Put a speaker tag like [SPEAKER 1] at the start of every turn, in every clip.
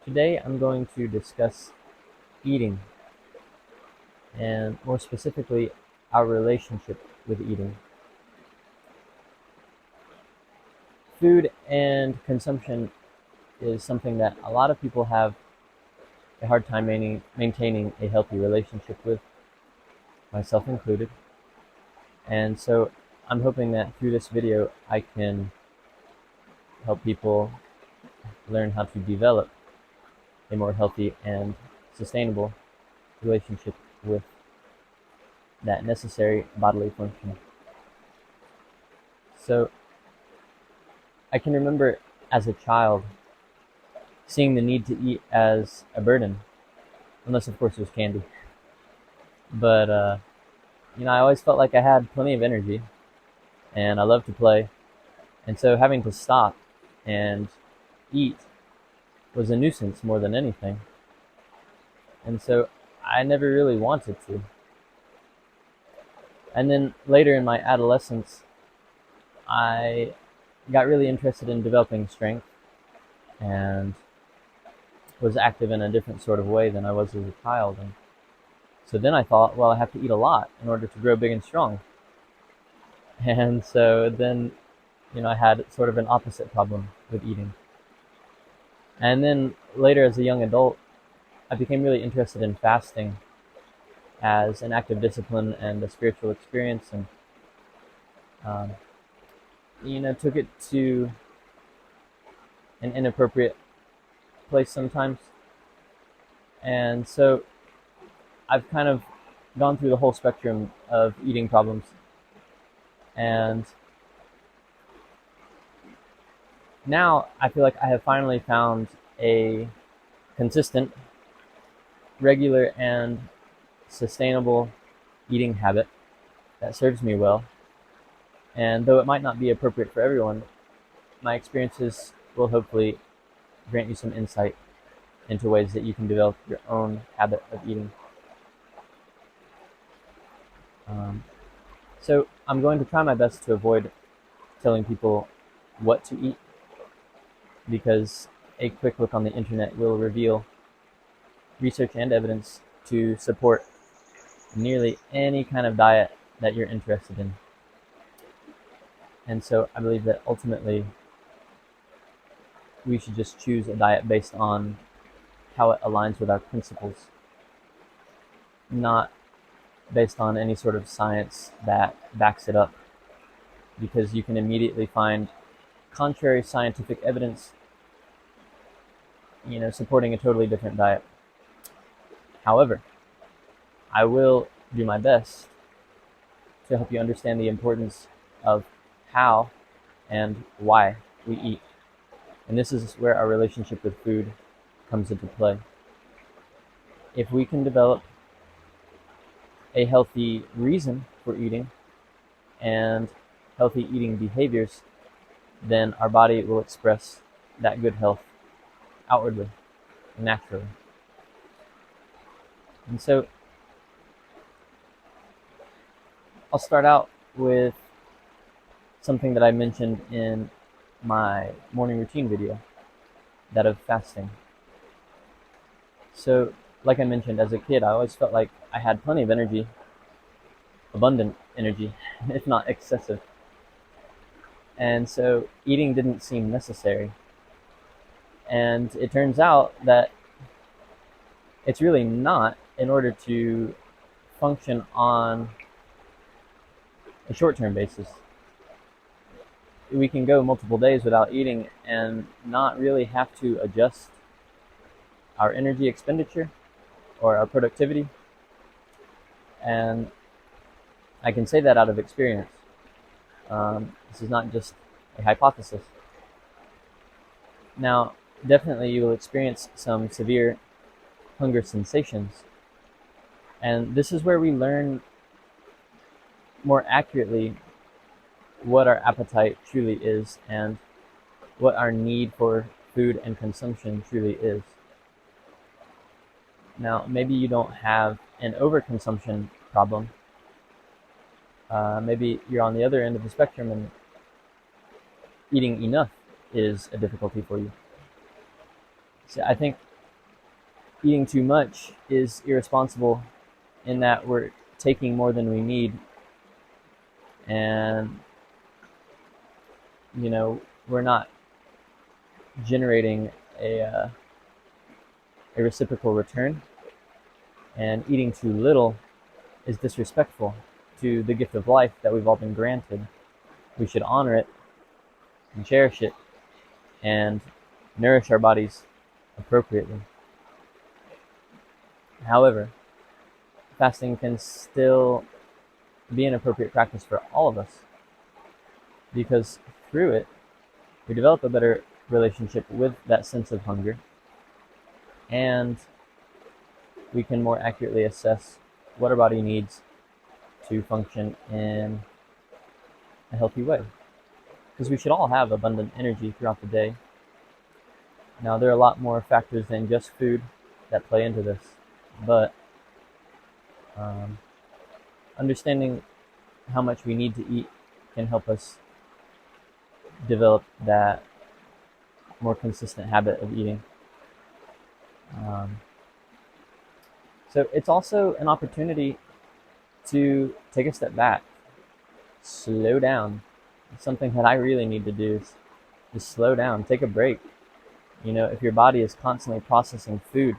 [SPEAKER 1] Today I'm going to discuss eating, and more specifically, our relationship with eating. Food and consumption is something that a lot of people have a hard time maintaining a healthy relationship with, myself included. And so I'm hoping that through this video I can help people learn how to develop a more healthy and sustainable relationship with that necessary bodily function. So I can remember as a child seeing the need to eat as a burden, unless of course it was candy. But I always felt like I had plenty of energy, and I loved to play, and so having to stop and eat was a nuisance more than anything. And so I never really wanted to. And then later in my adolescence, I got really interested in developing strength and was active in a different sort of way than I was as a child. And so then I thought, well, I have to eat a lot in order to grow big and strong. And so then, I had sort of an opposite problem with eating. And then later as a young adult, I became really interested in fasting as an active discipline and a spiritual experience, and took it to an inappropriate place sometimes. And so I've kind of gone through the whole spectrum of eating problems, and now I feel like I have finally found a consistent, regular, and sustainable eating habit that serves me well. And though it might not be appropriate for everyone, my experiences will hopefully grant you some insight into ways that you can develop your own habit of eating. So I'm going to try my best to avoid telling people what to eat, because a quick look on the internet will reveal research and evidence to support nearly any kind of diet that you're interested in. And so I believe that ultimately we should just choose a diet based on how it aligns with our principles, not based on any sort of science that backs it up, because you can immediately find contrary scientific evidence, supporting a totally different diet. However, I will do my best to help you understand the importance of how and why we eat. And this is where our relationship with food comes into play. If we can develop a healthy reason for eating and healthy eating behaviors, then our body will express that good health outwardly, naturally. And so I'll start out with something that I mentioned in my morning routine video, that of fasting. So, like I mentioned, as a kid, I always felt like I had plenty of energy, abundant energy, if not excessive. And so eating didn't seem necessary. And it turns out that it's really not, in order to function on a short-term basis. We can go multiple days without eating and not really have to adjust our energy expenditure or our productivity. And I can say that out of experience. This is not just a hypothesis. Now, definitely you will experience some severe hunger sensations. And this is where we learn more accurately what our appetite truly is and what our need for food and consumption truly is. Now, maybe you don't have an overconsumption problem. Maybe you're on the other end of the spectrum and eating enough is a difficulty for you. So I think eating too much is irresponsible in that we're taking more than we need, and we're not generating a reciprocal return. And eating too little is disrespectful to the gift of life that we've all been granted. We should honor it and cherish it and nourish our bodies appropriately. However, fasting can still be an appropriate practice for all of us, because through it, we develop a better relationship with that sense of hunger, and we can more accurately assess what our body needs to function in a healthy way. Because we should all have abundant energy throughout the day. Now, there are a lot more factors than just food that play into this, but understanding how much we need to eat can help us develop that more consistent habit of eating. So it's also an opportunity to take a step back, slow down. It's something that I really need to do is just slow down, take a break. If your body is constantly processing food,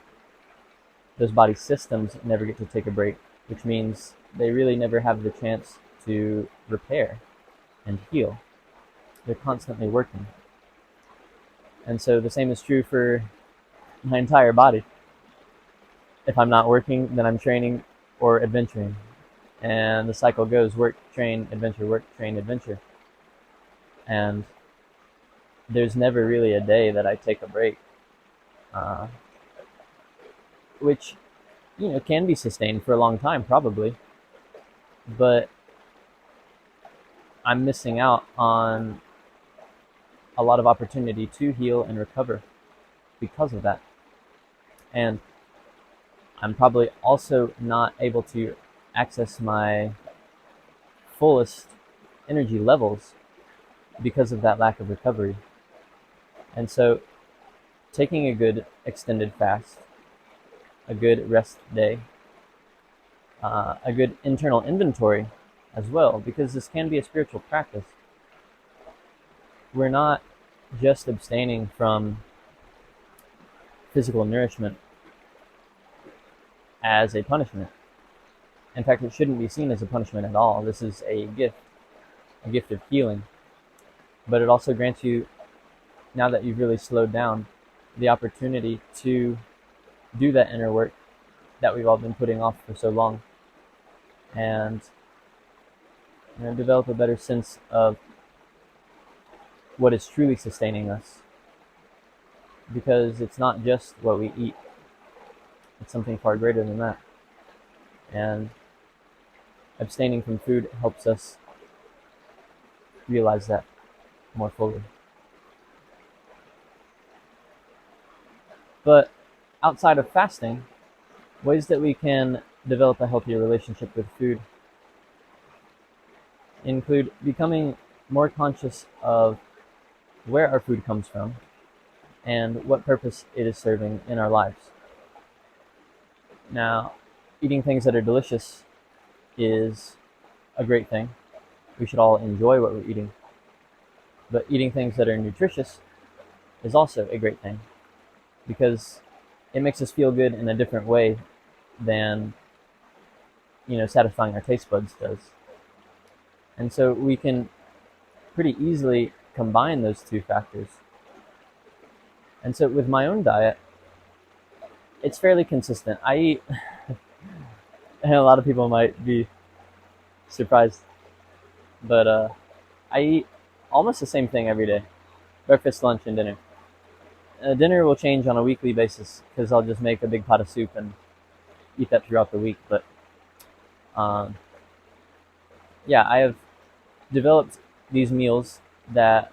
[SPEAKER 1] those body systems never get to take a break, which means they really never have the chance to repair and heal. They're constantly working. And so the same is true for my entire body. If I'm not working, then I'm training or adventuring. And the cycle goes work, train, adventure, work, train, adventure. And there's never really a day that I take a break, which can be sustained for a long time probably, but I'm missing out on a lot of opportunity to heal and recover because of that. And I'm probably also not able to access my fullest energy levels because of that lack of recovery. And so taking a good extended fast, a good rest day, a good internal inventory as well, because this can be a spiritual practice. We're not just abstaining from physical nourishment as a punishment. In fact, it shouldn't be seen as a punishment at all. This is a gift of healing. But it also grants you, now that you've really slowed down, the opportunity to do that inner work that we've all been putting off for so long, and develop a better sense of what is truly sustaining us. Because it's not just what we eat, it's something far greater than that. And abstaining from food helps us realize that more fully. But outside of fasting, ways that we can develop a healthier relationship with food include becoming more conscious of where our food comes from and what purpose it is serving in our lives. Now, eating things that are delicious is a great thing. We should all enjoy what we're eating. But eating things that are nutritious is also a great thing, because it makes us feel good in a different way than satisfying our taste buds does. And so we can pretty easily combine those two factors. And so with my own diet, it's fairly consistent. I eat, and a lot of people might be surprised, but I eat almost the same thing every day: breakfast, lunch, and dinner. Dinner will change on a weekly basis because I'll just make a big pot of soup and eat that throughout the week. But I have developed these meals that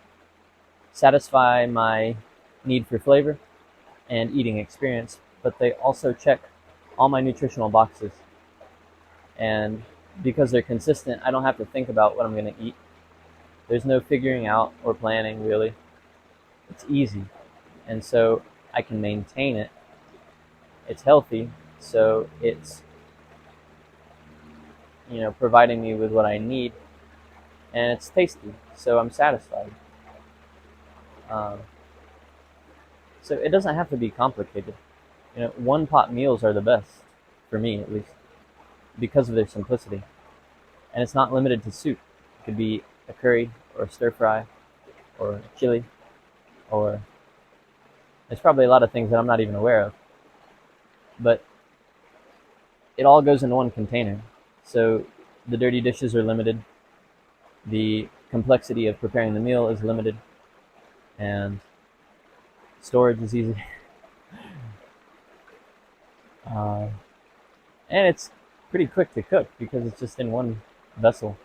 [SPEAKER 1] satisfy my need for flavor and eating experience, but they also check all my nutritional boxes. And because they're consistent, I don't have to think about what I'm going to eat. There's no figuring out or planning, really. It's easy. And so I can maintain it it's healthy, so it's providing me with what I need, and it's tasty, so I'm satisfied. Um, so it doesn't have to be complicated. One pot meals are the best, for me at least, because of their simplicity. And it's not limited to soup. It could be a curry or a stir fry or a chili, or there's probably a lot of things that I'm not even aware of. But it all goes into one container. So the dirty dishes are limited, the complexity of preparing the meal is limited, and storage is easy. Uh, and it's pretty quick to cook because it's just in one vessel.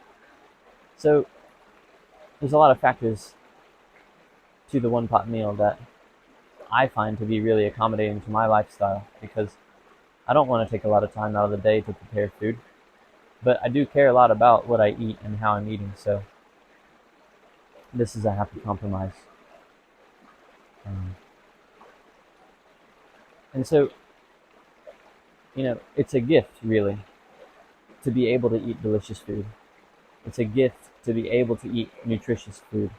[SPEAKER 1] So there's a lot of factors to the one pot meal that I find to be really accommodating to my lifestyle, because I don't want to take a lot of time out of the day to prepare food, but I do care a lot about what I eat and how I'm eating, so this is a happy compromise. Um, and so, it's a gift, really, to be able to eat delicious food. It's a gift to be able to eat nutritious food.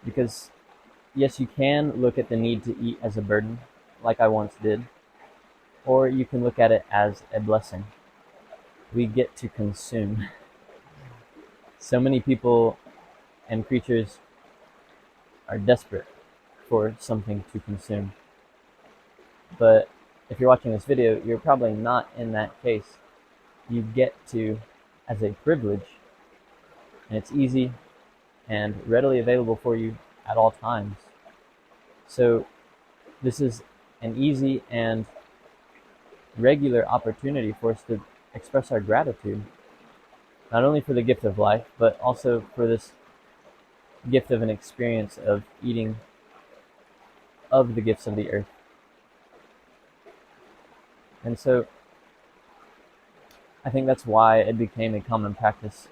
[SPEAKER 1] Because, yes, you can look at the need to eat as a burden, like I once did, or you can look at it as a blessing. We get to consume. So many people and creatures are desperate for something to consume. But if you're watching this video, you're probably not in that case. You get to, as a privilege, and it's easy and readily available for you at all times. So this is an easy and regular opportunity for us to express our gratitude, not only for the gift of life, but also for this gift of an experience of eating of the gifts of the earth. And so I think that's why it became a common practice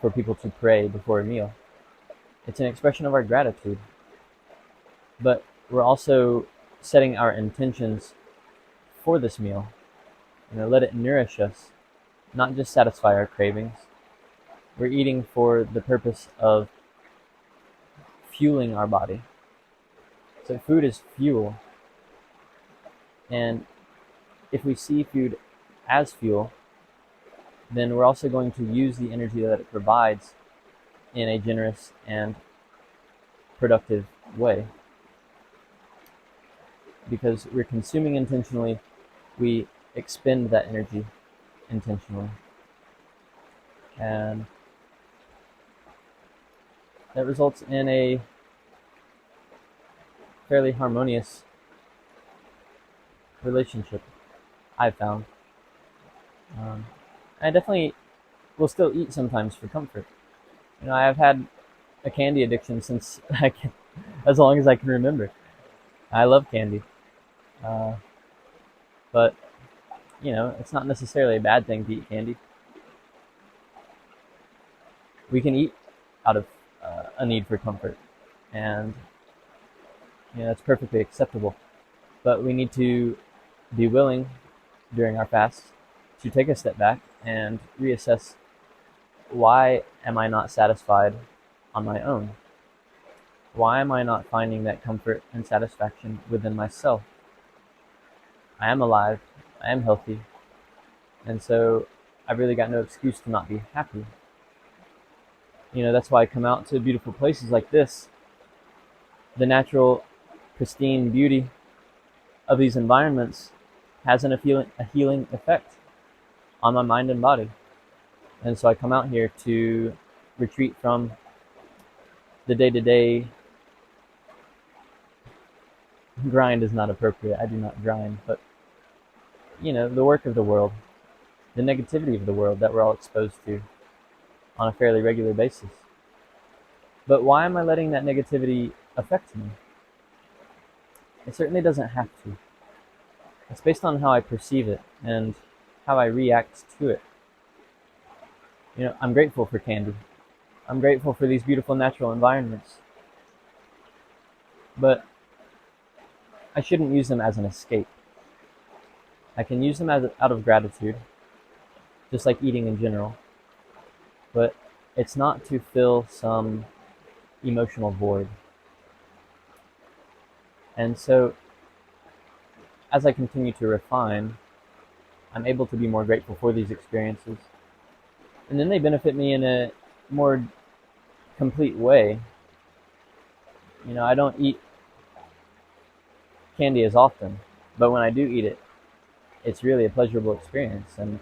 [SPEAKER 1] for people to pray before a meal. It's an expression of our gratitude, but we're also setting our intentions for this meal. Let it nourish us, not just satisfy our cravings. We're eating for the purpose of fueling our body. So food is fuel, and if we see food as fuel, then we're also going to use the energy that it provides in a generous and productive way. Because we're consuming intentionally, we expend that energy intentionally. And that results in a fairly harmonious relationship, I've found. I definitely will still eat sometimes for comfort. I've had a candy addiction since as long as I can remember. I love candy. But, it's not necessarily a bad thing to eat candy. We can eat out of a need for comfort, and that's perfectly acceptable. But we need to be willing during our fast to take a step back and reassess, why am I not satisfied on my own? Why am I not finding that comfort and satisfaction within myself? I am alive, I am healthy, and so I've really got no excuse to not be happy. That's why I come out to beautiful places like this. The natural, pristine beauty of these environments has a healing effect on my mind and body. And so I come out here to retreat from the day-to-day grind. Is not appropriate. I do not grind, but the work of the world, the negativity of the world that we're all exposed to on a fairly regular basis. But why am I letting that negativity affect me? It certainly doesn't have to. It's based on how I perceive it and how I react to it. I'm grateful for candy. I'm grateful for these beautiful natural environments. But I shouldn't use them as an escape. I can use them out of gratitude, just like eating in general, but it's not to fill some emotional void. And so, as I continue to refine, I'm able to be more grateful for these experiences. And then they benefit me in a more complete way. I don't eat candy as often, but when I do eat it, it's really a pleasurable experience and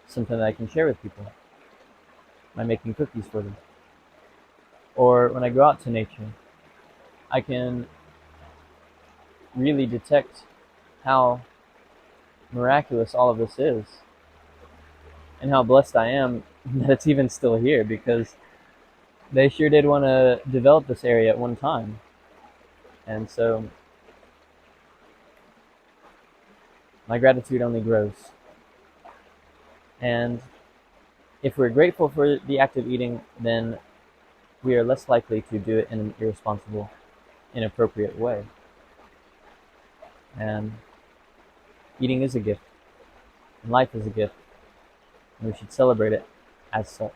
[SPEAKER 1] something that I can share with people by making cookies for them. Or when I go out to nature, I can really detect how miraculous all of this is and how blessed I am that it's even still here, because they sure did want to develop this area at one time. And so my gratitude only grows. And if we're grateful for the act of eating, then we are less likely to do it in an irresponsible, inappropriate way. And eating is a gift, and life is a gift, and we should celebrate it as such.